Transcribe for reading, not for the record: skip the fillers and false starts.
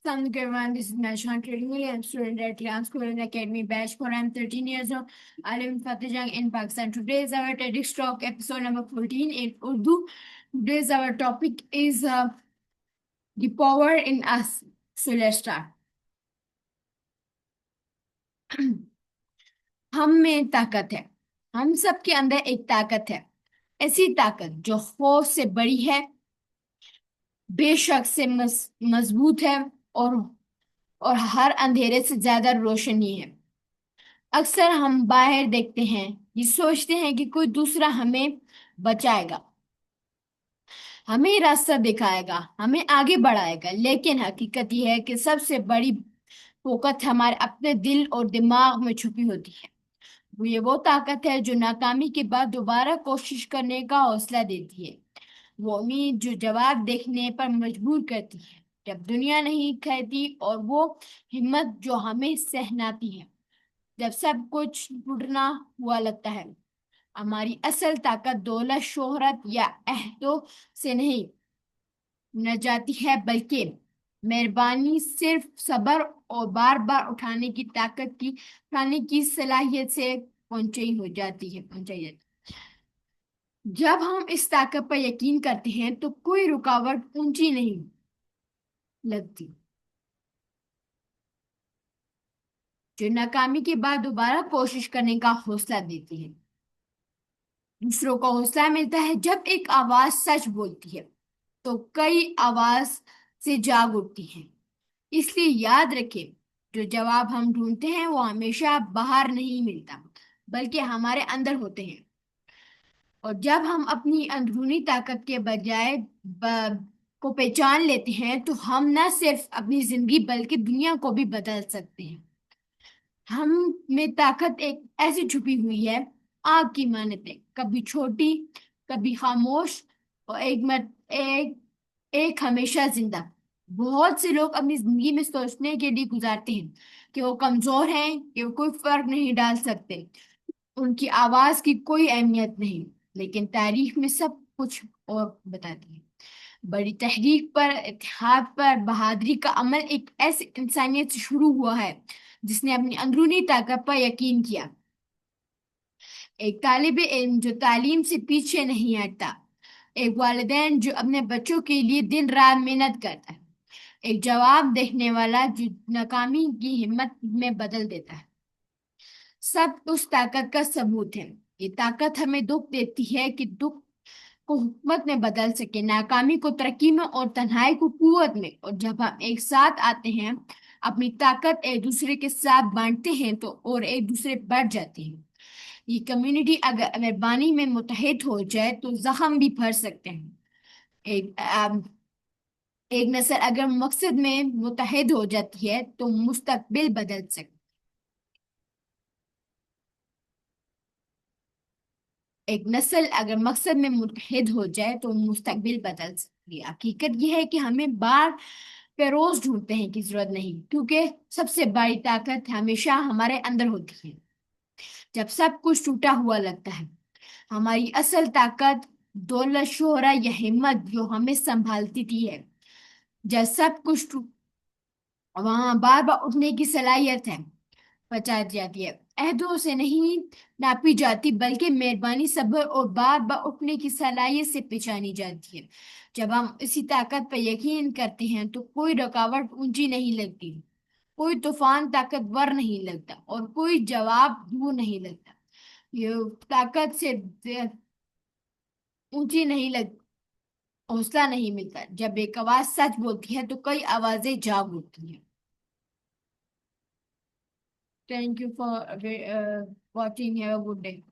Assalamualaikum everyone, this is Mashhan Tradingly. I'm a student at Lian School and Academy Batch 4. I'm 13 years old. I live in Fatehjang in Pakistan. Today is our TEDx Talk episode number 14 in Urdu. Today's our topic is the power in us. So let's start. हम में ताकत है. हम सबके अंदर एक ताकत है. ऐसी ताकत जो खौफ से बड़ी है, बेशक से मजबूत है और हर अंधेरे से ज्यादा रोशनी है. अक्सर हम बाहर देखते हैं, ये सोचते हैं कि कोई दूसरा हमें बचाएगा, हमें रास्ता दिखाएगा, हमें आगे बढ़ाएगा. लेकिन हकीकत यह है कि सबसे बड़ी ताकत हमारे अपने दिल और दिमाग में छुपी होती है. वो ताकत है जो नाकामी के बाद दोबारा कोशिश करने का हौसला देती है. वो उम्मीद जो जवाब देखने पर मजबूर करती है जब दुनिया नहीं कहती, और वो हिम्मत जो हमें सहनाती है जब सब कुछ टूटना हुआ लगता है. हमारी असल ताकत दौलत, शोहरत या अहदों से नहीं न जाती है, बल्कि मेहरबानी, सिर्फ सब्र और बार बार उठाने की सलाहियत से पहुंचाई जाती है. जब हम इस ताकत पर यकीन करते हैं तो कोई रुकावट ऊंची नहीं लगती, जो नाकामी के बाद दोबारा कोशिश करने का हौसला देती है. दूसरों को हौसला मिलता है जब एक आवाज सच बोलती है तो कई आवाज से जाग उठती है. इसलिए याद रखें, जो जवाब हम ढूंढते हैं वो हमेशा बाहर नहीं मिलता, बल्कि हमारे अंदर होते हैं. और जब हम अपनी अंदरूनी ताकत के बजाय को पहचान लेते हैं तो हम न सिर्फ अपनी जिंदगी बल्कि दुनिया को भी बदल सकते हैं. हम में ताकत एक ऐसी छुपी हुई है, आग की मानते, कभी छोटी, कभी खामोश, और एक हमेशा जिंदा. बहुत से लोग अपनी जिंदगी में सोचने के लिए गुजारते हैं कि वो कमजोर हैं, कि वो कोई फर्क नहीं डाल सकते, उनकी आवाज की कोई अहमियत नहीं. लेकिन तारीख में सब कुछ और बताती है. बड़ी तहरीक पर, इत्तेहाद पर, बहादुरी का अमल एक ऐसी इंसानियत से शुरू हुआ है जिसने अपनी अंदरूनी ताकत पर यकीन किया. एक तालिब इल्म जो तालीम से पीछे नहीं हटता, एक वालिदैन जो अपने बच्चों के लिए दिन रात मेहनत करता है, एक जवाब देखने वाला जो नाकामी की हिम्मत में बदल देता है, सब उस ताकत का सबूत है. ये ताकत हमें दुख देती है कि दुख को हुकमत में बदल सके, नाकामी को तरक्की में और तन्हाई को कुव्वत में. और जब हम एक साथ आते हैं, अपनी ताकत एक दूसरे के साथ बांटते हैं तो और एक दूसरे बढ़ जाते हैं. ये कम्युनिटी अगर मेहरबानी में मुत्तहिद हो जाए तो जख्म भी भर सकते हैं. एक नस्ल अगर मकसद में मुत्तहिद हो जाती है तो मुस्तकबिल बदल सकती. एक नस्ल अगर मकसद में मुत्तहिद हो जाए तो मुस्तकबिल बदल सकती है. हकीकत यह है कि हमें बार पेरोज ढूंढते हैं की जरूरत नहीं, क्योंकि सबसे बड़ी ताकत हमेशा हमारे अंदर होती है जब सब कुछ टूटा हुआ लगता है. हमारी असल ताकत दौलत, शोहरत या हिम्मत जो हमें संभालती थी है जब सब कुछ वहां बार बार उठने की सलाहियत है, पहुंचाई जाती है. अहदों से नहीं नापी जाती, बल्कि मेहरबानी, सब्र और बार बार उठने की सलाहियत से पहचानी जाती है. जब हम इसी ताकत पर यकीन करते हैं तो कोई रुकावट ऊंची नहीं लगती, कोई तूफान ताकतवर नहीं लगता और कोई जवाब दूर नहीं लगता. ये ताकत से ऊंची नहीं लग हौसला नहीं मिलता. जब एक आवाज सच बोलती है तो कई आवाजें जाग उठती हैं. Thank you for watching. Have a good day.